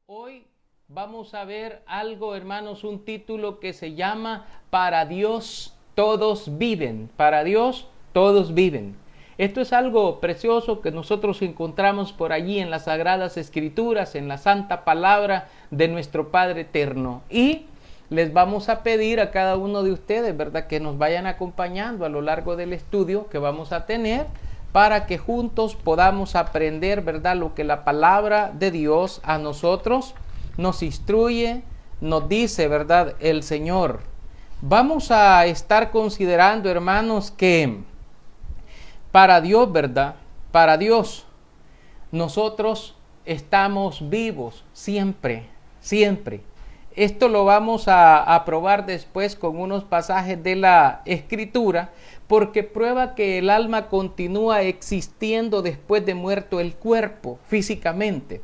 Hoy vamos a ver algo, hermanos, un título que se llama Para Dios todos viven. Para Dios todos viven. Esto es algo precioso que nosotros encontramos por allí en las Sagradas Escrituras, en la Santa Palabra de nuestro Padre Eterno. Y les vamos a pedir a cada uno de ustedes, ¿verdad?, que nos vayan acompañando a lo largo del estudio que vamos a tener, para que juntos podamos aprender, ¿verdad?, lo que la palabra de Dios a nosotros nos instruye, nos dice, ¿verdad?, el Señor. Vamos a estar considerando, hermanos, que para Dios, ¿verdad?, para Dios, nosotros estamos vivos siempre, siempre. Esto lo vamos a probar después con unos pasajes de la Escritura, porque prueba que el alma continúa existiendo después de muerto el cuerpo físicamente.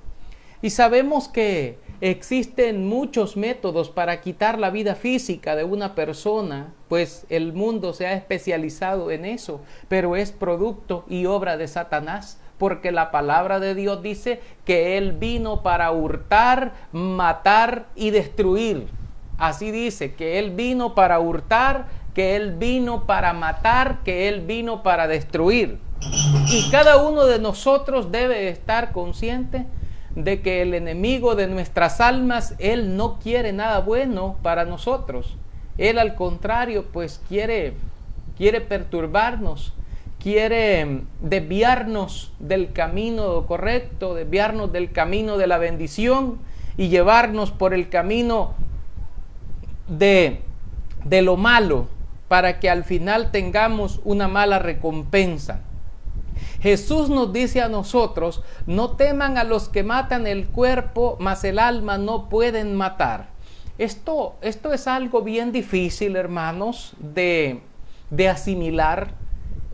Y sabemos que existen muchos métodos para quitar la vida física de una persona, pues el mundo se ha especializado en eso, pero es producto y obra de Satanás, porque la palabra de Dios dice que Él vino para hurtar, matar y destruir. Así dice, que Él vino para hurtar, que Él vino para matar, que Él vino para destruir. Y cada uno de nosotros debe estar consciente de que el enemigo de nuestras almas, él no quiere nada bueno para nosotros. Él, al contrario, pues quiere perturbarnos, quiere desviarnos del camino correcto, desviarnos del camino de la bendición y llevarnos por el camino de lo malo, para que al final tengamos una mala recompensa. Jesús nos dice a nosotros: no teman a los que matan el cuerpo, mas el alma no pueden matar. Esto es algo bien difícil, hermanos, de asimilar.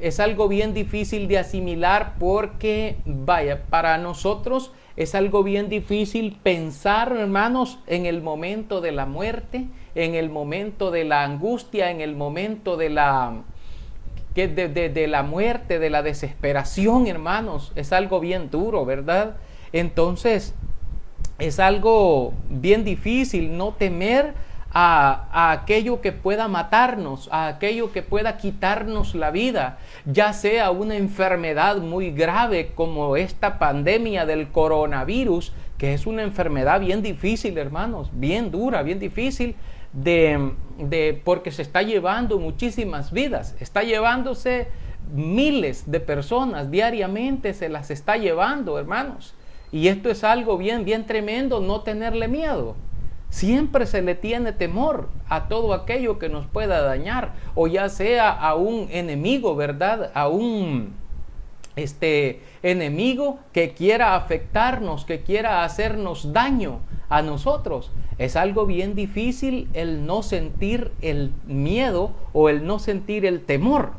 Es algo bien difícil de asimilar porque, vaya, para nosotros es algo bien difícil pensar, hermanos, en el momento de la muerte, en el momento de la angustia, en el momento de la muerte, de la desesperación, hermanos. Es algo bien duro, ¿verdad? Entonces, es algo bien difícil no temer a aquello que pueda matarnos, a aquello que pueda quitarnos la vida, ya sea una enfermedad muy grave como esta pandemia del coronavirus, que es una enfermedad bien difícil, hermanos, bien dura, bien difícil, porque se está llevando muchísimas vidas, está llevándose miles de personas diariamente, se las está llevando, hermanos. Y esto es algo bien tremendo, no tenerle miedo. Siempre se le tiene temor a todo aquello que nos pueda dañar, o ya sea a un enemigo, ¿verdad?, a un enemigo que quiera afectarnos, que quiera hacernos daño a nosotros. Es algo bien difícil el no sentir el miedo o el no sentir el temor.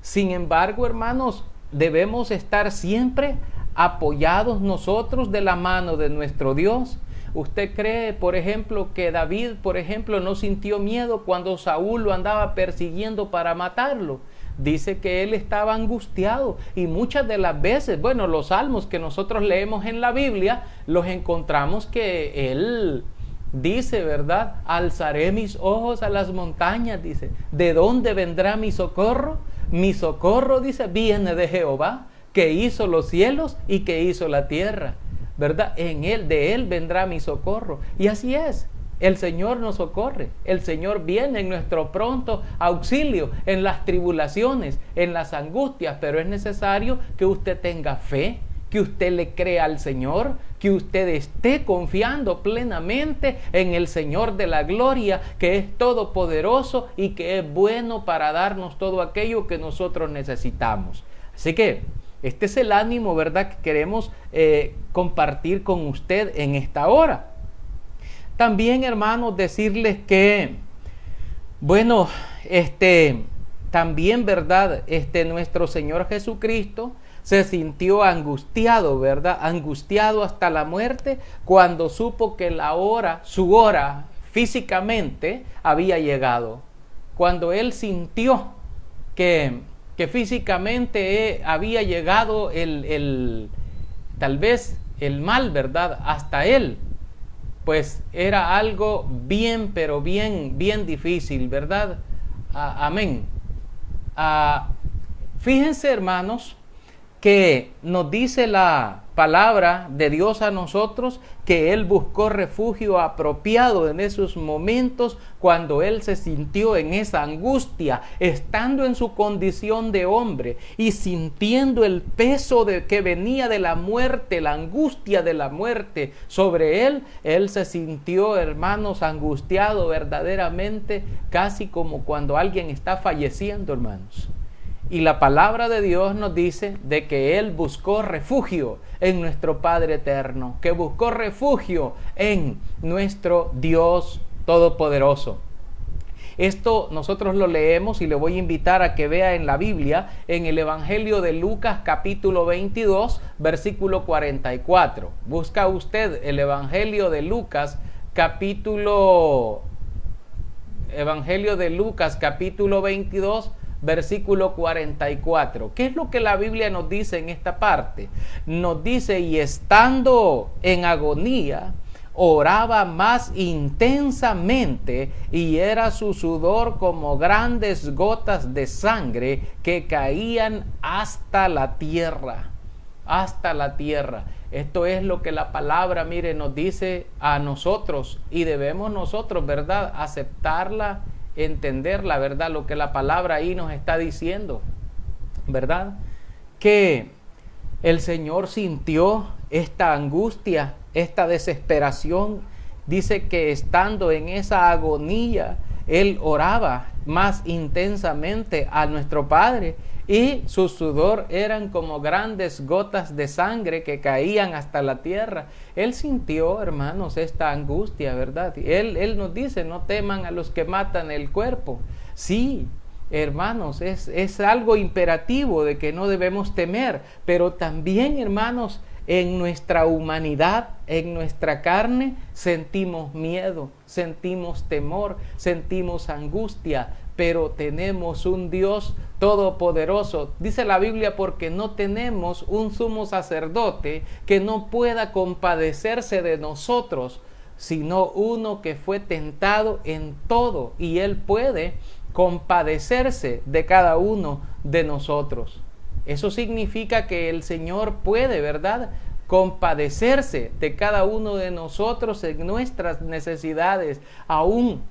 Sin embargo, hermanos, debemos estar siempre apoyados nosotros de la mano de nuestro Dios. ¿Usted cree, por ejemplo, que David, por ejemplo, no sintió miedo cuando Saúl lo andaba persiguiendo para matarlo? Dice que él estaba angustiado, y muchas de las veces, bueno, los salmos que nosotros leemos en la Biblia, los encontramos que él dice, ¿verdad? Alzaré mis ojos a las montañas, dice. ¿De dónde vendrá mi socorro? Mi socorro, dice, viene de Jehová, que hizo los cielos y que hizo la tierra, ¿verdad? De Él vendrá mi socorro. Y así es. El Señor nos socorre, el Señor viene en nuestro pronto auxilio en las tribulaciones, en las angustias, pero es necesario que usted tenga fe, que usted le crea al Señor, que usted esté confiando plenamente en el Señor de la gloria, que es todopoderoso y que es bueno para darnos todo aquello que nosotros necesitamos. Así que este es el ánimo, ¿verdad?, que queremos compartir con usted en esta hora. También, hermanos, decirles que, bueno, también, ¿verdad?, nuestro Señor Jesucristo se sintió angustiado, ¿verdad?, angustiado hasta la muerte, cuando supo que su hora físicamente había llegado. Cuando Él sintió que físicamente había llegado tal vez el mal, ¿verdad?, hasta Él. pues era algo bien, pero bien difícil, ¿verdad? Amén. Fíjense, hermanos, que nos dice la palabra de Dios a nosotros que Él buscó refugio apropiado en esos momentos cuando Él se sintió en esa angustia, estando en su condición de hombre y sintiendo el peso que venía de la muerte, la angustia de la muerte sobre Él. Él se sintió, hermanos, angustiado verdaderamente, casi como cuando alguien está falleciendo, hermanos. Y la palabra de Dios nos dice de que Él buscó refugio en nuestro Padre eterno, que buscó refugio en nuestro Dios todopoderoso. Esto nosotros lo leemos y le voy a invitar a que vea en la Biblia, en el Evangelio de Lucas capítulo 22, versículo 44. Busca usted el Evangelio de Lucas capítulo 22, versículo 44. ¿Qué es lo que la Biblia nos dice en esta parte? Nos dice, y estando en agonía, oraba más intensamente, y era su sudor como grandes gotas de sangre que caían hasta la tierra. Hasta la tierra. Esto es lo que la palabra, mire, nos dice a nosotros, y debemos nosotros, ¿verdad?, aceptarla, entender la verdad, lo que la palabra ahí nos está diciendo, ¿verdad? Que el Señor sintió esta angustia, esta desesperación. Dice que estando en esa agonía, Él oraba más intensamente a nuestro Padre, y su sudor eran como grandes gotas de sangre que caían hasta la tierra. Él sintió, hermanos, esta angustia, ¿verdad? Él nos dice, no teman a los que matan el cuerpo. Sí, hermanos, es algo imperativo de que no debemos temer, pero también, hermanos, en nuestra humanidad, en nuestra carne, sentimos miedo, sentimos temor, sentimos angustia, pero tenemos un Dios todopoderoso. Dice la Biblia, porque no tenemos un sumo sacerdote que no pueda compadecerse de nosotros, sino uno que fue tentado en todo, y Él puede compadecerse de cada uno de nosotros. Eso significa que el Señor puede, ¿verdad?, compadecerse de cada uno de nosotros en nuestras necesidades, aún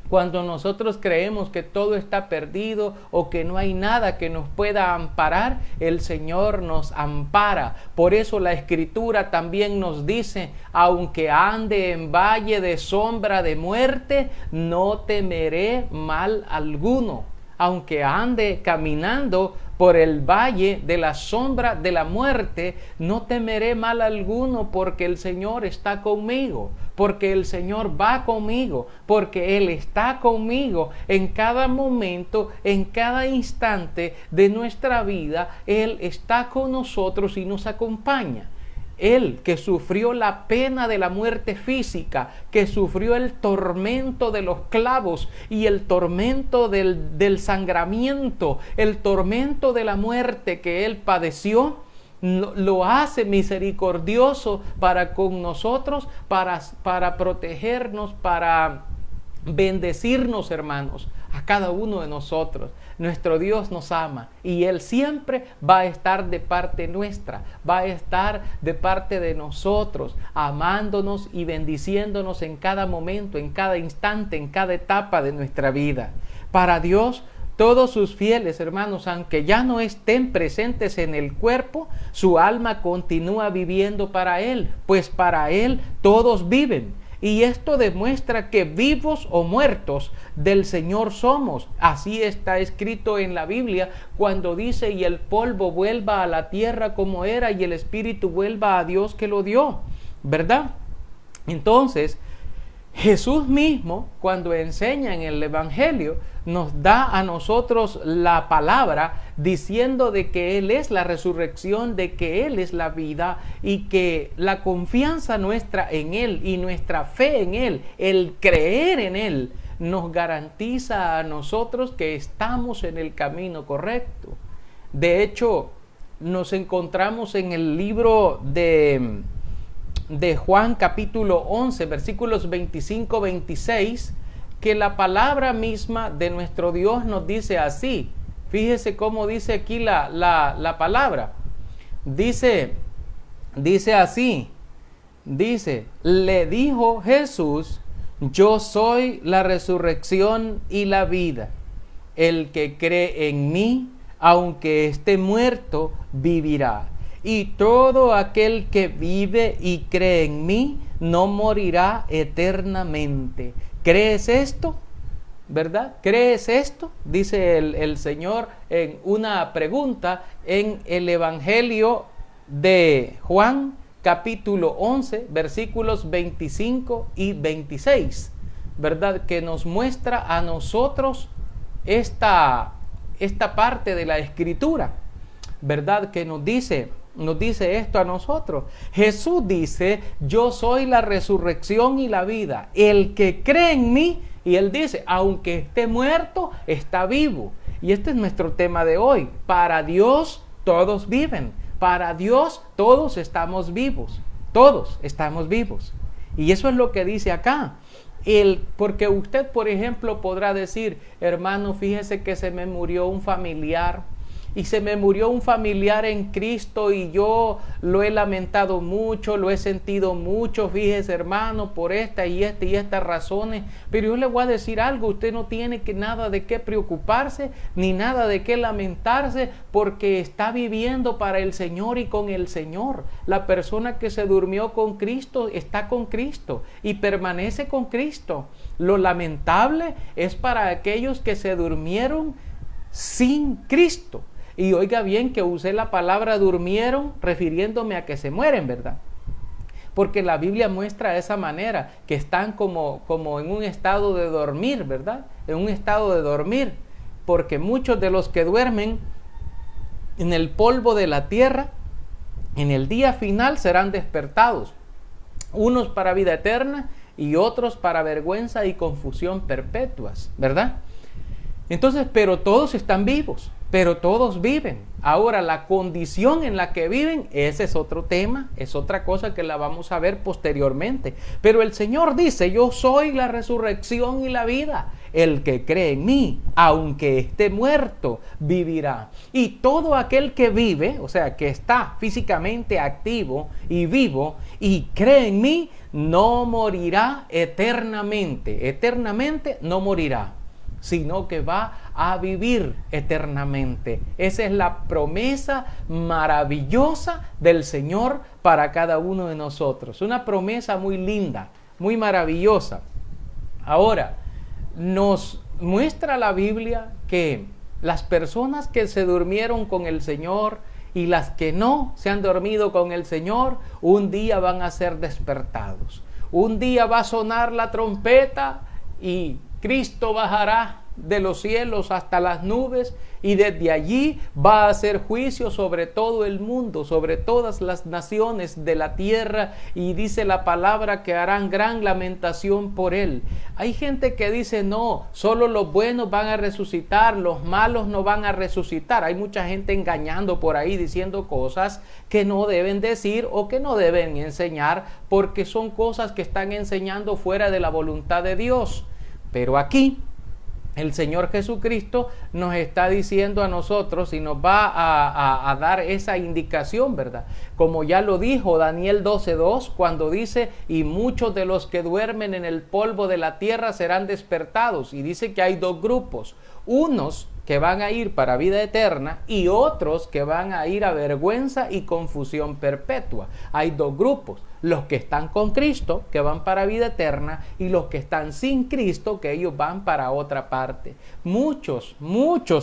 cuando nosotros creemos que todo está perdido o que no hay nada que nos pueda amparar. El Señor nos ampara. Por eso la Escritura también nos dice, aunque ande en valle de sombra de muerte, no temeré mal alguno. Aunque ande caminando por el valle de la sombra de la muerte, no temeré mal alguno, porque el Señor está conmigo, porque el Señor va conmigo, porque Él está conmigo en cada momento, en cada instante de nuestra vida. Él está con nosotros y nos acompaña. Él que sufrió la pena de la muerte física, que sufrió el tormento de los clavos y el tormento del sangramiento, el tormento de la muerte que Él padeció, lo hace misericordioso para con nosotros, para protegernos, para bendecirnos, hermanos, a cada uno de nosotros. Nuestro Dios nos ama y Él siempre va a estar de parte nuestra, va a estar de parte de nosotros, amándonos y bendiciéndonos en cada momento, en cada instante, en cada etapa de nuestra vida. Para Dios, todos sus fieles, hermanos, aunque ya no estén presentes en el cuerpo, su alma continúa viviendo para Él, pues para Él todos viven. Y esto demuestra que vivos o muertos del Señor somos. Así está escrito en la Biblia cuando dice, y el polvo vuelva a la tierra como era, y el espíritu vuelva a Dios que lo dio, ¿verdad? Entonces, Jesús mismo, cuando enseña en el Evangelio, nos da a nosotros la palabra diciendo de que Él es la resurrección, de que Él es la vida, y que la confianza nuestra en Él y nuestra fe en Él, el creer en Él, nos garantiza a nosotros que estamos en el camino correcto. De hecho, nos encontramos en el libro de de Juan capítulo 11, versículos 25-26, que la palabra misma de nuestro Dios nos dice así. Fíjese cómo dice aquí la palabra. Dice así, dice, le dijo Jesús, yo soy la resurrección y la vida. El que cree en mí, aunque esté muerto, vivirá. Y todo aquel que vive y cree en mí, no morirá eternamente. ¿Crees esto? ¿Verdad? ¿Crees esto? Dice el Señor en una pregunta en el Evangelio de Juan, capítulo 11, versículos 25 y 26, ¿verdad? Que nos muestra a nosotros esta parte de la Escritura, ¿verdad? Que nos dice esto a nosotros. Jesús dice, yo soy la resurrección y la vida. El que cree en mí, y él dice, aunque esté muerto, está vivo. Y este es nuestro tema de hoy. Para Dios todos viven. Para Dios todos estamos vivos. Todos estamos vivos. Y eso es lo que dice acá. Porque usted, por ejemplo, podrá decir, hermano, fíjese que se me murió un familiar. Y se me murió un familiar en Cristo y yo lo he lamentado mucho, lo he sentido mucho, fíjese hermano, por esta y estas razones. Pero yo le voy a decir algo, usted no tiene nada de qué preocuparse, ni nada de qué lamentarse, porque está viviendo para el Señor y con el Señor. La persona que se durmió con Cristo está con Cristo y permanece con Cristo. Lo lamentable es para aquellos que se durmieron sin Cristo. Y oiga bien que usé la palabra durmieron refiriéndome a que se mueren, ¿verdad? Porque la Biblia muestra de esa manera, que están como en un estado de dormir, ¿verdad? En un estado de dormir. Porque muchos de los que duermen en el polvo de la tierra, en el día final serán despertados. Unos para vida eterna y otros para vergüenza y confusión perpetuas, ¿verdad? Entonces, pero todos están vivos, pero todos viven. Ahora, la condición en la que viven, ese es otro tema, es otra cosa que la vamos a ver posteriormente. Pero el Señor dice, yo soy la resurrección y la vida. El que cree en mí, aunque esté muerto, vivirá. Y todo aquel que vive, o sea, que está físicamente activo y vivo y cree en mí, no morirá eternamente. Eternamente no morirá, sino que va a vivir eternamente. Esa es la promesa maravillosa del Señor para cada uno de nosotros. Una promesa muy linda, muy maravillosa. Ahora, nos muestra la Biblia que las personas que se durmieron con el Señor y las que no se han dormido con el Señor, un día van a ser despertados. Un día va a sonar la trompeta y Cristo bajará de los cielos hasta las nubes y desde allí va a hacer juicio sobre todo el mundo, sobre todas las naciones de la tierra, y dice la palabra que harán gran lamentación por él. Hay gente que dice no, solo los buenos van a resucitar, los malos no van a resucitar. Hay mucha gente engañando por ahí diciendo cosas que no deben decir o que no deben enseñar, porque son cosas que están enseñando fuera de la voluntad de Dios. Pero aquí el Señor Jesucristo nos está diciendo a nosotros y nos va a dar esa indicación, ¿verdad? Como ya lo dijo Daniel 12:2, cuando dice, y muchos de los que duermen en el polvo de la tierra serán despertados. Y dice que hay dos grupos, unos que van a ir para vida eterna y otros que van a ir a vergüenza y confusión perpetua. Hay dos grupos, los que están con Cristo, que van para vida eterna, y los que están sin Cristo, que ellos van para otra parte. Muchos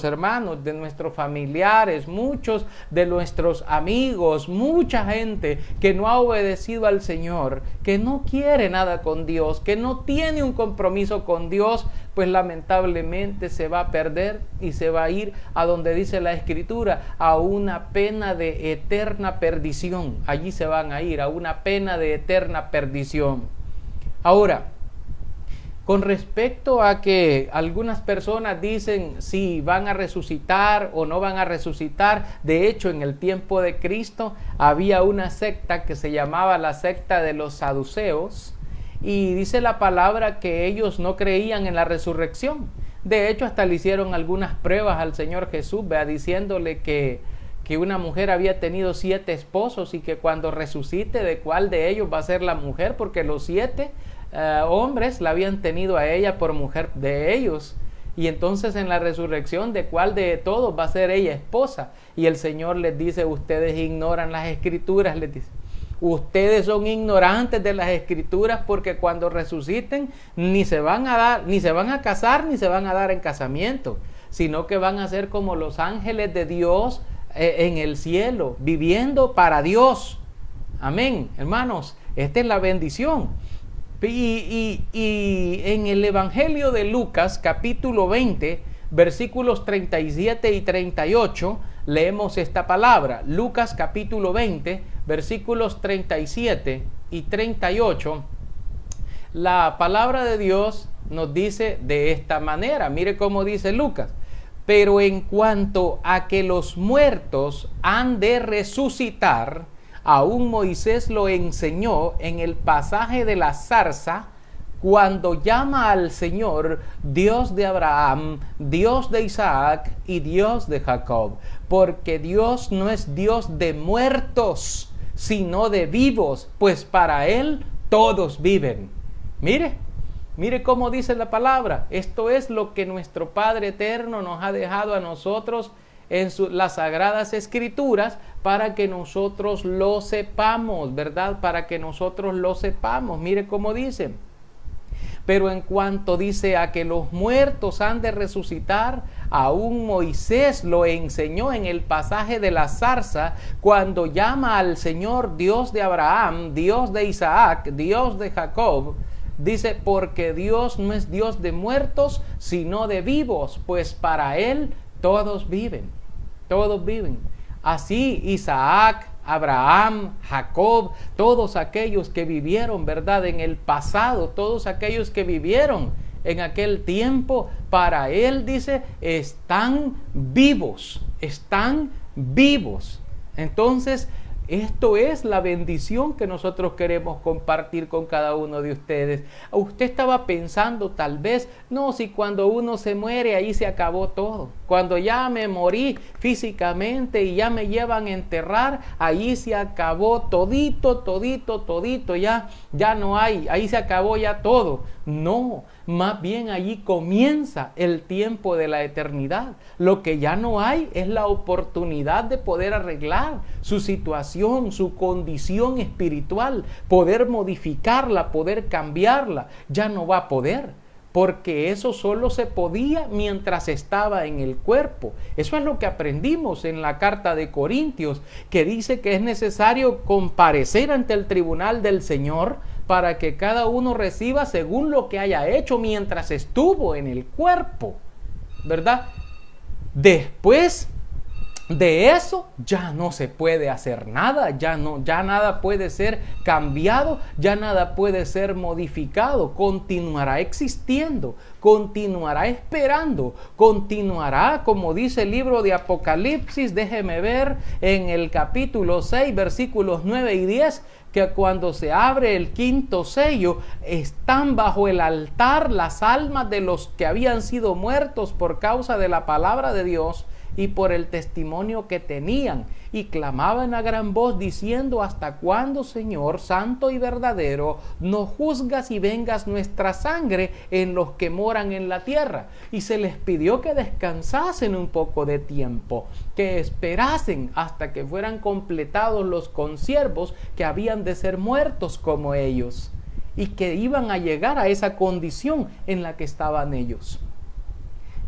hermanos de nuestros familiares, muchos de nuestros amigos, mucha gente que no ha obedecido al Señor, que no quiere nada con Dios, que no tiene un compromiso con Dios, pues lamentablemente se va a perder y se va a ir a donde dice la Escritura, a una pena de eterna perdición. Allí se van a ir a una pena de eterna perdición. Ahora, Con respecto a que algunas personas dicen si van a resucitar o no van a resucitar, de hecho en el tiempo de Cristo había una secta que se llamaba la secta de los saduceos, y dice la palabra que ellos no creían en la resurrección. De hecho hasta le hicieron algunas pruebas al Señor Jesús, diciéndole que una mujer había tenido 7 esposos y que cuando resucite, de cuál de ellos va a ser la mujer, porque los 7 hombres la habían tenido a ella por mujer de ellos, y entonces en la resurrección, de cuál de todos va a ser ella esposa. Y el Señor les dice: ustedes ignoran las escrituras, les dice, ustedes son ignorantes de las escrituras, porque cuando resuciten ni se van a casar, ni se van a dar en casamiento, sino que van a ser como los ángeles de Dios en el cielo, viviendo para Dios. Amén, hermanos, esta es la bendición. Y en el Evangelio de Lucas, capítulo 20, versículos 37 y 38, leemos esta palabra. Lucas capítulo 20, versículos 37 y 38, la palabra de Dios nos dice de esta manera. Mire cómo dice Lucas: pero en cuanto a que los muertos han de resucitar, aún Moisés lo enseñó en el pasaje de la zarza, cuando llama al Señor Dios de Abraham, Dios de Isaac y Dios de Jacob. Porque Dios no es Dios de muertos, sino de vivos, pues para Él todos viven. Mire cómo dice la palabra. Esto es lo que nuestro Padre Eterno nos ha dejado a nosotros en las Sagradas Escrituras, para que nosotros lo sepamos, ¿verdad? Para que nosotros lo sepamos. Mire cómo dice: pero en cuanto dice a que los muertos han de resucitar, aún Moisés lo enseñó en el pasaje de la zarza, cuando llama al Señor Dios de Abraham, Dios de Isaac, Dios de Jacob. Dice: porque Dios no es Dios de muertos, sino de vivos, pues para Él todos viven. Todos viven. Así Isaac, Abraham, Jacob, todos aquellos que vivieron, ¿verdad?, en el pasado, todos aquellos que vivieron en aquel tiempo, para Él, dice, están vivos, están vivos. Entonces, esto es la bendición que nosotros queremos compartir con cada uno de ustedes. Usted estaba pensando tal vez: no, si cuando uno se muere ahí se acabó todo. Cuando ya me morí físicamente y ya me llevan a enterrar, ahí se acabó todito, ya no hay, ahí se acabó ya todo. No, más bien allí comienza el tiempo de la eternidad. Lo que ya no hay es la oportunidad de poder arreglar su situación, su condición espiritual, poder modificarla, poder cambiarla. Ya no va a poder, porque eso solo se podía mientras estaba en el cuerpo. Eso es lo que aprendimos en la carta de Corintios, que dice que es necesario comparecer ante el tribunal del Señor para que cada uno reciba según lo que haya hecho mientras estuvo en el cuerpo, ¿verdad? Después de eso ya no se puede hacer nada, ya nada puede ser cambiado, ya nada puede ser modificado. Continuará existiendo, continuará esperando, continuará, como dice el libro de Apocalipsis. Déjeme ver en el capítulo 6, versículos 9 y 10, que cuando se abre el quinto sello, están bajo el altar las almas de los que habían sido muertos por causa de la palabra de Dios y por el testimonio que tenían, y clamaban a gran voz diciendo: ¿hasta cuándo, Señor, santo y verdadero, no juzgas y vengas nuestra sangre en los que moran en la tierra? Y se les pidió que descansasen un poco de tiempo, que esperasen hasta que fueran completados los consiervos que habían de ser muertos como ellos, y que iban a llegar a esa condición en la que estaban ellos.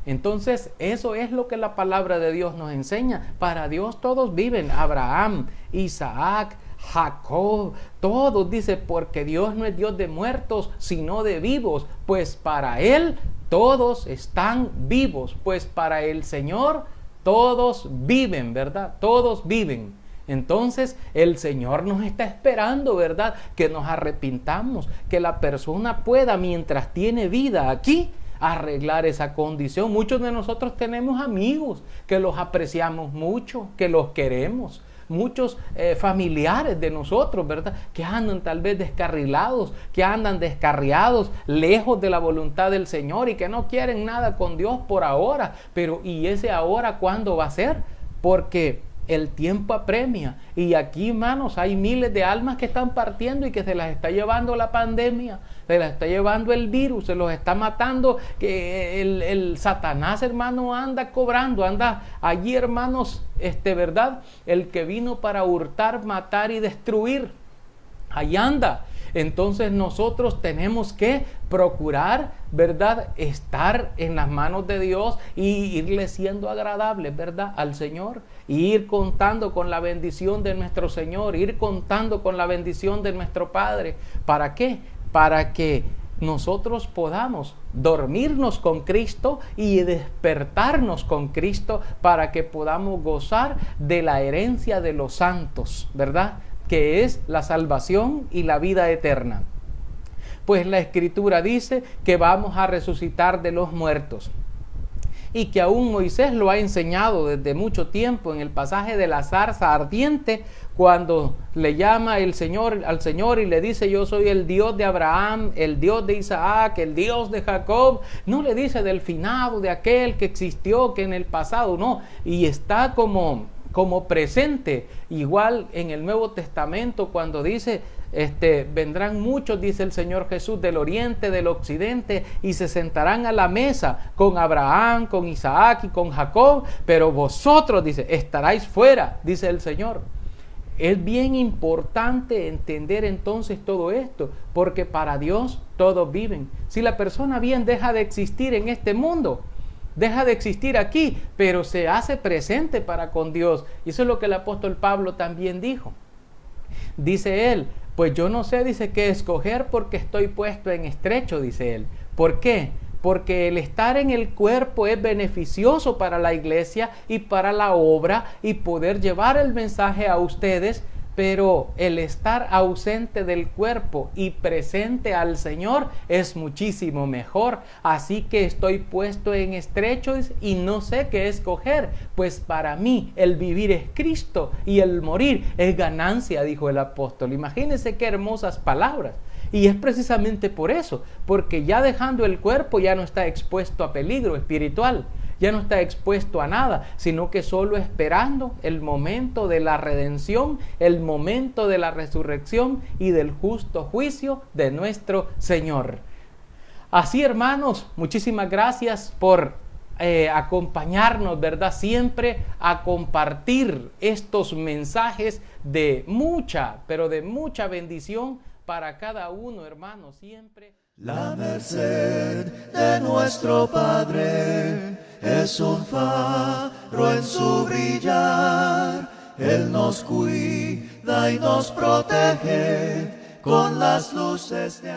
Entonces, eso es lo que la palabra de Dios nos enseña. Para Dios todos viven. Abraham, Isaac, Jacob, todos, dice, porque Dios no es Dios de muertos, sino de vivos. Pues para Él todos están vivos. Pues para el Señor todos viven, ¿verdad? Todos viven. Entonces el Señor nos está esperando, ¿verdad? Que nos arrepintamos, que la persona pueda, mientras tiene vida aquí, arreglar esa condición. Muchos de nosotros tenemos amigos que los apreciamos mucho, que los queremos. Muchos familiares de nosotros, ¿verdad? Que andan tal vez descarrilados, que andan descarriados, lejos de la voluntad del Señor y que no quieren nada con Dios por ahora. Pero ¿y ese ahora cuándo va a ser? Porque el tiempo apremia. Y aquí, hermanos, hay miles de almas que están partiendo y que se las está llevando la pandemia, se las está llevando el virus, se los está matando, que el Satanás, hermano, anda cobrando, anda allí, hermanos, ¿verdad? El que vino para hurtar, matar y destruir, ahí anda. Entonces nosotros tenemos que procurar, ¿verdad?, estar en las manos de Dios y irle siendo agradables, ¿verdad?, al Señor, y ir contando con la bendición de nuestro Señor, ir contando con la bendición de nuestro Padre. ¿Para qué? Para que nosotros podamos dormirnos con Cristo y despertarnos con Cristo, para que podamos gozar de la herencia de los santos, ¿verdad?, que es la salvación y la vida eterna. Pues la Escritura dice que vamos a resucitar de los muertos, y que aún Moisés lo ha enseñado desde mucho tiempo en el pasaje de la zarza ardiente, cuando le llama el Señor al Señor y le dice: yo soy el Dios de Abraham, el Dios de Isaac, el Dios de Jacob. No le dice del finado, de aquel que existió, que en el pasado, no, y está como presente. Igual en el Nuevo Testamento, cuando dice vendrán muchos, dice el Señor Jesús, del oriente, del occidente, y se sentarán a la mesa con Abraham, con Isaac y con Jacob, pero vosotros, dice, estaráis fuera, dice el Señor. Es bien importante entender entonces todo esto, porque para Dios todos viven. Si la persona bien deja de existir en este mundo, deja de existir aquí, pero se hace presente para con Dios. Y eso es lo que el apóstol Pablo también dijo. Dice él: pues yo no sé, dice, qué escoger, porque estoy puesto en estrecho, dice él. ¿Por qué? Porque el estar en el cuerpo es beneficioso para la iglesia y para la obra y poder llevar el mensaje a ustedes, pero el estar ausente del cuerpo y presente al Señor es muchísimo mejor. Así que estoy puesto en estrecho y no sé qué escoger, pues para mí el vivir es Cristo y el morir es ganancia, dijo el apóstol. Imagínense qué hermosas palabras. Y es precisamente por eso, porque ya dejando el cuerpo ya no está expuesto a peligro espiritual, ya no está expuesto a nada, sino que solo esperando el momento de la redención, el momento de la resurrección y del justo juicio de nuestro Señor. Así, hermanos, muchísimas gracias por acompañarnos, ¿verdad? Siempre a compartir estos mensajes de mucha, pero de mucha bendición para cada uno, hermano, siempre. La merced de nuestro Padre es un faro en su brillar. Él nos cuida y nos protege con las luces de